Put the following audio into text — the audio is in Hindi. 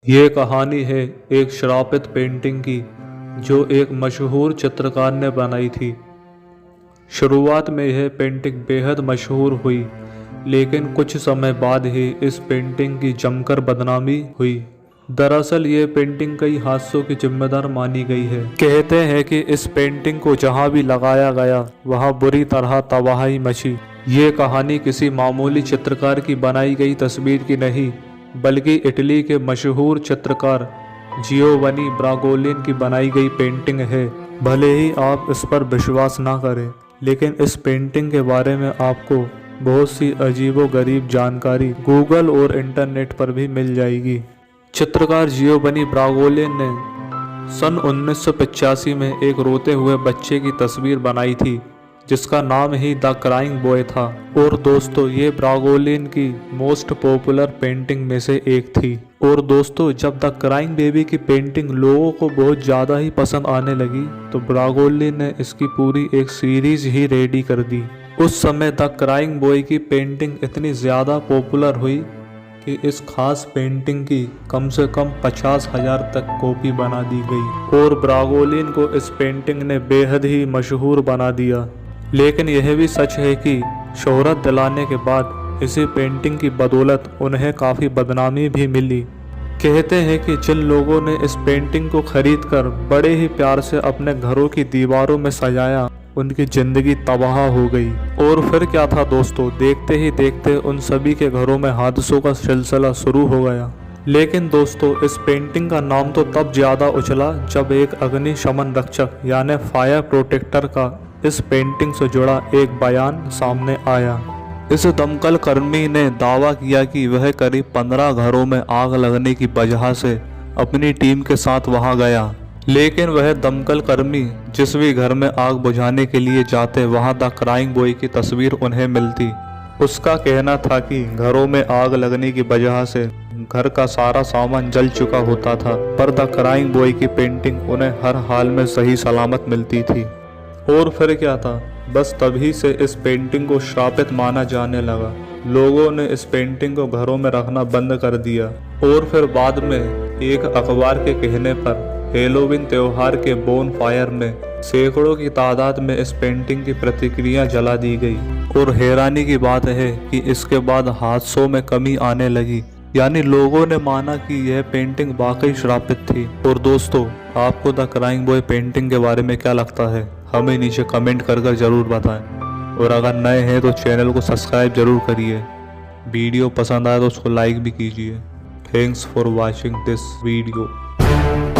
ये कहानी है एक श्रापित पेंटिंग की जो एक मशहूर चित्रकार ने बनाई थी। शुरुआत में यह पेंटिंग बेहद मशहूर हुई, लेकिन कुछ समय बाद ही इस पेंटिंग की जमकर बदनामी हुई। दरअसल ये पेंटिंग कई हादसों की जिम्मेदार मानी गई है। कहते हैं कि इस पेंटिंग को जहां भी लगाया गया वहां बुरी तरह तबाही मची। ये कहानी किसी मामूली चित्रकार की बनाई गई तस्वीर की नहीं, बल्कि इटली के मशहूर चित्रकार जियोवनी ब्रागोलिन की बनाई गई पेंटिंग है। भले ही आप इस पर विश्वास ना करें, लेकिन इस पेंटिंग के बारे में आपको बहुत सी अजीबोगरीब जानकारी गूगल और इंटरनेट पर भी मिल जाएगी। चित्रकार जियोवनी ब्रागोलिन ने सन 1985 में एक रोते हुए बच्चे की तस्वीर बनाई थी, जिसका नाम ही द क्राइंग बॉय था। और दोस्तों, ये ब्रागोलिन की मोस्ट पॉपुलर पेंटिंग में से एक थी। और दोस्तों, जब द क्राइंग बेबी की पेंटिंग लोगों को बहुत ज़्यादा ही पसंद आने लगी, तो ब्रागोलिन ने इसकी पूरी एक सीरीज ही रेडी कर दी। उस समय द क्राइंग बॉय की पेंटिंग इतनी ज़्यादा पॉपुलर हुई कि इस खास पेंटिंग की कम से कम 50,000 तक कॉपी बना दी गई और ब्रागोलिन को इस पेंटिंग ने बेहद ही मशहूर बना दिया। लेकिन यह भी सच है कि शोहरत दिलाने के बाद इसी पेंटिंग की बदौलत उन्हें काफ़ी बदनामी भी मिली। कहते हैं कि जिन लोगों ने इस पेंटिंग को खरीदकर बड़े ही प्यार से अपने घरों की दीवारों में सजाया, उनकी ज़िंदगी तबाह हो गई। और फिर क्या था दोस्तों, देखते ही देखते उन सभी के घरों में हादसों का सिलसिला शुरू हो गया। लेकिन दोस्तों, इस पेंटिंग का नाम तो तब ज़्यादा उछला जब एक अग्निशमन रक्षक यानी फायर प्रोटेक्टर का इस पेंटिंग से जुड़ा एक बयान सामने आया। इस दमकल कर्मी ने दावा किया कि वह करीब 15 घरों में आग लगने की वजह से अपनी टीम के साथ वहां गया, लेकिन वह दमकल कर्मी जिस भी घर में आग बुझाने के लिए जाते, वहां द क्राइंग बॉय की तस्वीर उन्हें मिलती। उसका कहना था कि घरों में आग लगने की वजह से घर का सारा सामान जल चुका होता था, पर द क्राइंग बॉय की पेंटिंग उन्हें हर हाल में सही सलामत मिलती थी। और फिर क्या था, बस तभी से इस पेंटिंग को श्रापित माना जाने लगा। लोगों ने इस पेंटिंग को घरों में रखना बंद कर दिया और फिर बाद में एक अखबार के कहने पर हेलोवीन त्योहार के बोन फायर में सैकड़ों की तादाद में इस पेंटिंग की प्रतिक्रिया जला दी गई। और हैरानी की बात है कि इसके बाद हादसों में कमी आने लगी, यानी लोगों ने माना कि यह पेंटिंग वाकई श्रापित थी। और दोस्तों, आपको द क्राइंग बॉय पेंटिंग के बारे में क्या लगता है, हमें नीचे कमेंट कर जरूर बताएं। और अगर नए हैं तो चैनल को सब्सक्राइब जरूर करिए। वीडियो पसंद आए तो उसको लाइक भी कीजिए। Thanks for watching this video.